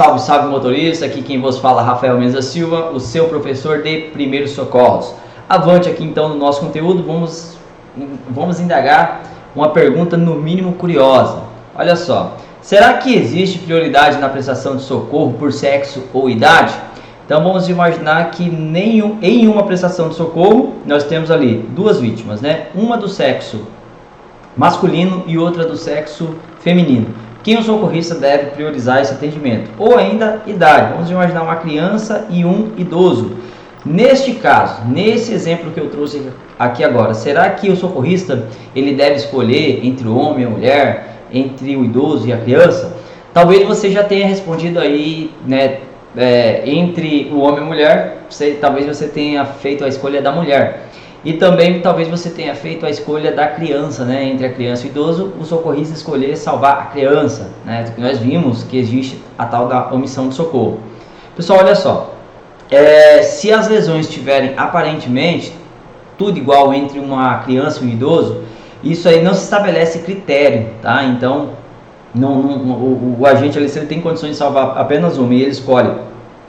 Salve, salve motorista, aqui quem vos fala é Rafael Mendes Silva, o seu professor de Primeiros Socorros. Avante aqui então no nosso conteúdo, vamos indagar uma pergunta no mínimo curiosa. Olha só, será que existe prioridade na prestação de socorro por sexo ou idade? Então vamos imaginar que em uma prestação de socorro nós temos ali duas vítimas, né? Uma do sexo masculino e outra do sexo feminino. Quem o socorrista deve priorizar esse atendimento? Ou ainda idade, vamos imaginar uma criança e um idoso. Neste caso, nesse exemplo que eu trouxe aqui agora, será que o socorrista ele deve escolher entre o homem e a mulher, entre o idoso e a criança? Talvez você já tenha respondido aí, né, entre o homem e a mulher, talvez você tenha feito a escolha da mulher. E também talvez você tenha feito a escolha da criança, né? Entre a criança e o idoso, o socorrista escolher salvar a criança, né? Nós vimos que existe a tal da omissão de socorro. Pessoal, olha só, se as lesões estiverem aparentemente tudo igual entre uma criança e um idoso, isso aí não se estabelece critério, tá? Então, o agente ali, se ele tem condições de salvar apenas uma e ele escolhe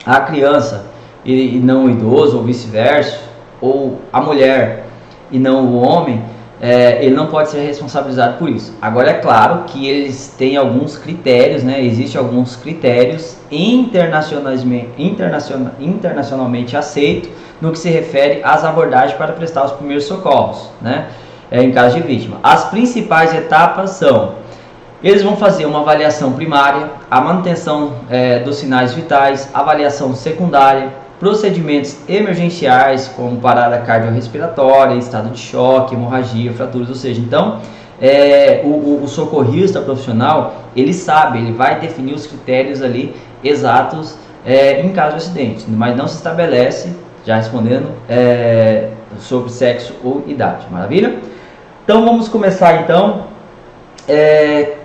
a criança e não o idoso, ou vice-versa, ou a mulher e não o homem, ele não pode ser responsabilizado por isso. Agora é claro que eles têm alguns critérios, né? Existem alguns critérios internacionalmente aceitos no que se refere às abordagens para prestar os primeiros socorros, né? Em caso de vítima. As principais etapas são: eles vão fazer uma avaliação primária, a manutenção dos sinais vitais, avaliação secundária, procedimentos emergenciais, como parada cardiorrespiratória, estado de choque, hemorragia, fraturas, ou seja, então, o socorrista profissional, ele sabe, ele vai definir os critérios ali exatos em caso de acidente, mas não se estabelece, já respondendo, sobre sexo ou idade, maravilha? Então, vamos começar então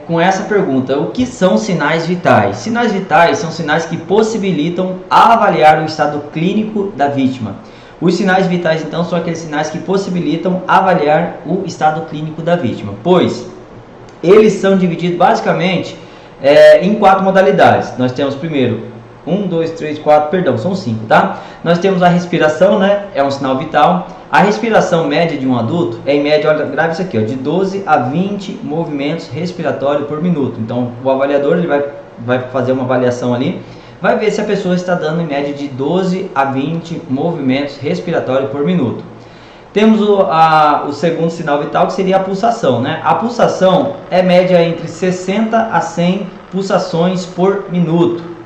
com essa pergunta: o que são sinais vitais? Sinais vitais são sinais que possibilitam avaliar o estado clínico da vítima. Os sinais vitais, então, são aqueles sinais que possibilitam avaliar o estado clínico da vítima, pois eles são divididos basicamente em 4 modalidades. Nós temos primeiro 5, tá? Nós temos a respiração, né? É um sinal vital. A respiração média de um adulto é em média, olha, grave isso aqui, ó, de 12 a 20 movimentos respiratórios por minuto. Então, o avaliador ele vai fazer uma avaliação ali, vai ver se a pessoa está dando em média de 12 a 20 movimentos respiratórios por minuto. Temos o segundo sinal vital, que seria a pulsação, né? A pulsação é média entre 60 a 100 pulsações por minuto.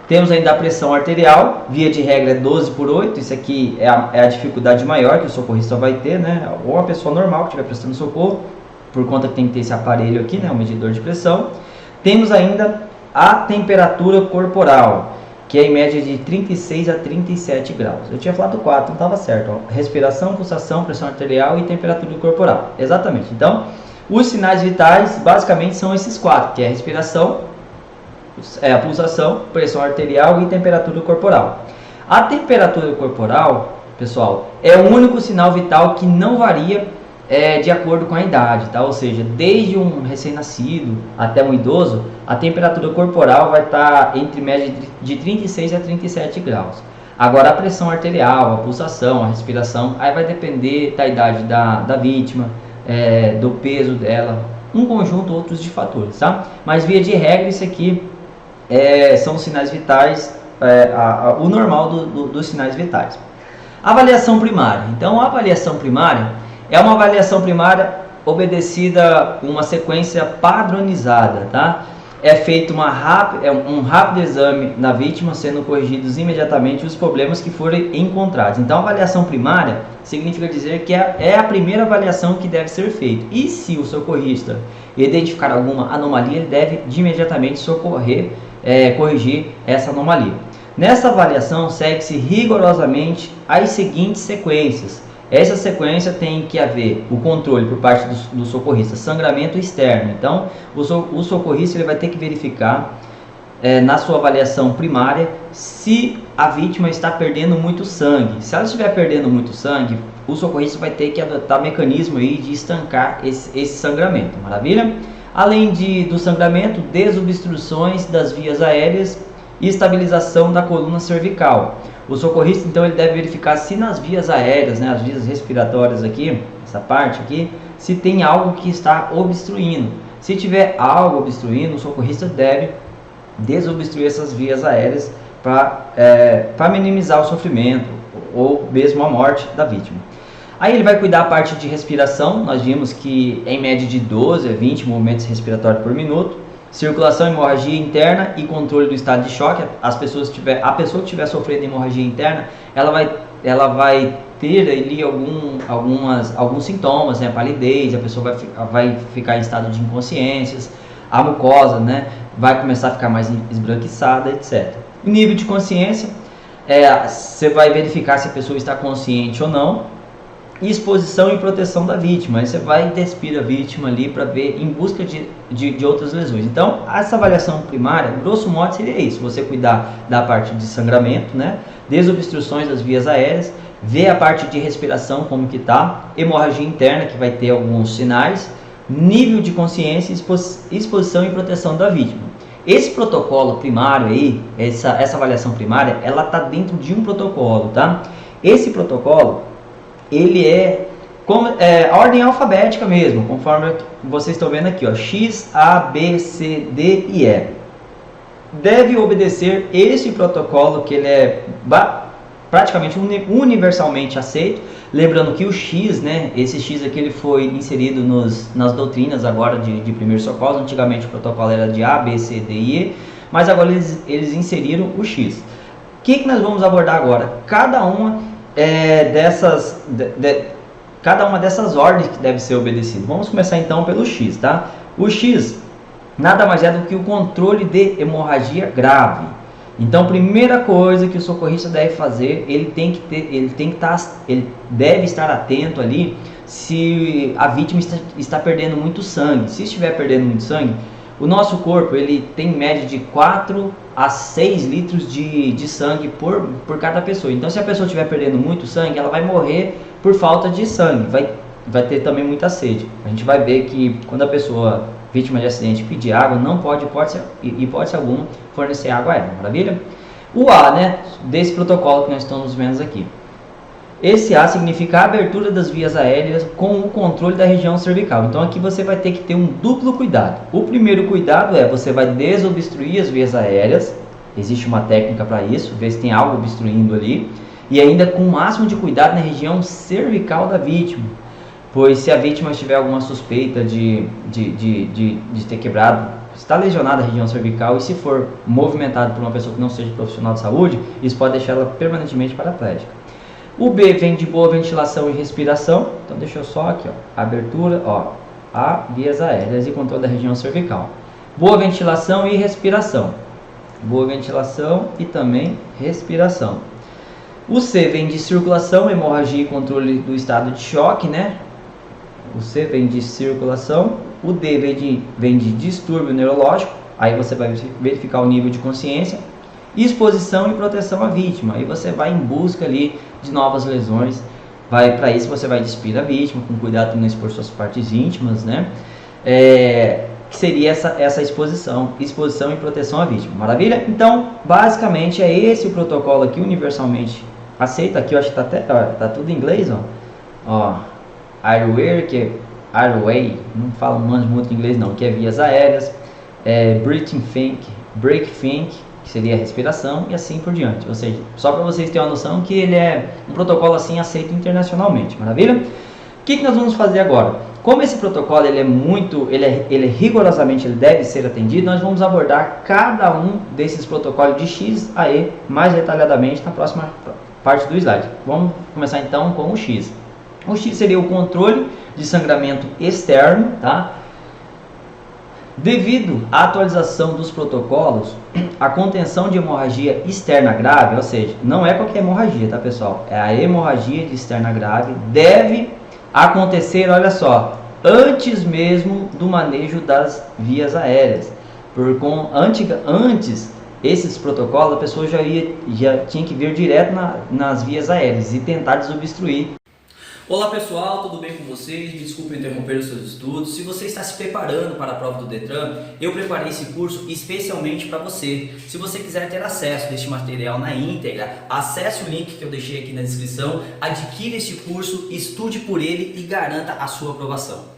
Temos ainda a pressão arterial, via de regra é 12 por 8, isso aqui é a dificuldade maior que o socorrista vai ter, né? Ou a pessoa normal que estiver prestando socorro, por conta que tem que ter esse aparelho aqui, né? O medidor de pressão. Temos ainda a temperatura corporal, que é em média de 36 a 37 graus. Eu tinha falado 4, não estava certo. Ó. Respiração, pulsação, pressão arterial e temperatura corporal. Exatamente. Então, os sinais vitais basicamente são esses 4, que é a respiração, a pulsação, pressão arterial e temperatura corporal. A temperatura corporal, pessoal, é o único sinal vital que não varia de acordo com a idade, tá? Ou seja, desde um recém-nascido até um idoso, a temperatura corporal vai estar entre média de 36 a 37 graus. Agora, a pressão arterial, a pulsação, a respiração, aí vai depender da idade da vítima, do peso dela, um conjunto outros de fatores, tá? Mas via de regra, isso aqui são os sinais vitais, o normal dos sinais vitais. Avaliação primária. Então, a avaliação primária é uma avaliação primária obedecida uma sequência padronizada, tá? É feito um rápido exame na vítima, sendo corrigidos imediatamente os problemas que forem encontrados. Então, a avaliação primária significa dizer que é a primeira avaliação que deve ser feita. E se o socorrista identificar alguma anomalia, ele deve de imediatamente corrigir essa anomalia. Nessa avaliação, segue-se rigorosamente as seguintes sequências. Essa sequência tem que haver o controle por parte do socorrista, sangramento externo. Então, o socorrista ele vai ter que verificar na sua avaliação primária se a vítima está perdendo muito sangue. Se ela estiver perdendo muito sangue, o socorrista vai ter que adotar mecanismo aí de estancar esse sangramento. Maravilha? Além do sangramento, desobstruções das vias aéreas e estabilização da coluna cervical. O socorrista, então, ele deve verificar se nas vias aéreas, né, as vias respiratórias aqui, essa parte aqui, se tem algo que está obstruindo. Se tiver algo obstruindo, o socorrista deve desobstruir essas vias aéreas para minimizar o sofrimento ou mesmo a morte da vítima. Aí ele vai cuidar da parte de respiração. Nós vimos que em média de 12 a 20 movimentos respiratórios por minuto. Circulação, hemorragia interna e controle do estado de choque. A pessoa que estiver sofrendo hemorragia interna, ela vai ter ali alguns sintomas, né? Palidez, a pessoa vai ficar em estado de inconsciência, a mucosa, né, vai começar a ficar mais esbranquiçada, etc. O nível de consciência, você vai verificar se a pessoa está consciente ou não. Exposição e proteção da vítima, aí você vai despir a vítima ali para ver em busca de outras lesões. Então, essa avaliação primária, grosso modo, seria isso: você cuidar da parte de sangramento, né, desobstruções das vias aéreas, ver a parte de respiração como que está, hemorragia interna, que vai ter alguns sinais, nível de consciência, exposição e proteção da vítima. Esse protocolo primário aí, essa avaliação primária, ela está dentro de um protocolo, tá? Esse protocolo, ele é a ordem alfabética mesmo, conforme vocês estão vendo aqui, ó, X, A, B, C, D e E. Deve obedecer esse protocolo, que ele é praticamente universalmente aceito. Lembrando que o X, né, esse X aqui, ele foi inserido nas doutrinas agora de primeiros socorros. Antigamente o protocolo era de A, B, C, D e E, mas agora eles inseriram o X. O que nós vamos abordar agora? Cada uma dessas ordens que deve ser obedecida. Vamos começar então pelo X, tá? O X nada mais é do que o controle de hemorragia grave. Então, primeira coisa que o socorrista deve fazer, ele deve estar atento ali se a vítima está perdendo muito sangue. Se estiver perdendo muito sangue, o nosso corpo ele tem média de 4 a 6 litros de sangue por cada pessoa. Então, se a pessoa estiver perdendo muito sangue, ela vai morrer por falta de sangue, vai ter também muita sede. A gente vai ver que quando a pessoa vítima de acidente pedir água, não pode, hipótese alguma, fornecer água a ela. Maravilha? O A, né, desse protocolo que nós estamos vendo aqui. Esse A significa a abertura das vias aéreas com o controle da região cervical. Então aqui você vai ter que ter um duplo cuidado. O primeiro cuidado você vai desobstruir as vias aéreas. Existe uma técnica para isso, ver se tem algo obstruindo ali. E ainda com o máximo de cuidado na região cervical da vítima. Pois se a vítima tiver alguma suspeita de ter quebrado, está lesionada a região cervical, e se for movimentado por uma pessoa que não seja profissional de saúde, isso pode deixar ela permanentemente paraplégica. O B vem de boa ventilação e respiração. Então deixa eu só aqui, ó, abertura, ó, a vias aéreas e controle da região cervical. Boa ventilação e respiração. Boa ventilação e também respiração. O C vem de circulação, hemorragia e controle do estado de choque, né? O C vem de circulação. O D vem de distúrbio neurológico. Aí você vai verificar o nível de consciência. Exposição e proteção à vítima. Aí você vai em busca ali de novas lesões. Para isso você vai despir a vítima, com cuidado para não expor suas partes íntimas, né? Que seria essa exposição e proteção à vítima. Maravilha? Então, basicamente é esse o protocolo aqui, universalmente aceito. Aqui eu acho que tá tudo em inglês, ó. Airway, não falo muito inglês não, que é vias aéreas, break think, que seria a respiração, e assim por diante. Ou seja, só para vocês terem uma noção que ele é um protocolo assim aceito internacionalmente. Maravilha? O que nós vamos fazer agora? Como esse protocolo ele rigorosamente deve ser atendido, nós vamos abordar cada um desses protocolos de X a E mais detalhadamente na próxima parte do slide. Vamos começar então com o X. O X seria o controle de sangramento externo, tá? Devido à atualização dos protocolos, a contenção de hemorragia externa grave, ou seja, não é qualquer hemorragia, tá, pessoal? É a hemorragia de externa grave, deve acontecer, olha só, antes mesmo do manejo das vias aéreas. Antes esses protocolos, a pessoa já tinha que vir direto nas vias aéreas e tentar desobstruir. Olá pessoal, tudo bem com vocês? Me desculpe interromper os seus estudos. Se você está se preparando para a prova do Detran, eu preparei esse curso especialmente para você. Se você quiser ter acesso a este material na íntegra, acesse o link que eu deixei aqui na descrição, adquira este curso, estude por ele e garanta a sua aprovação.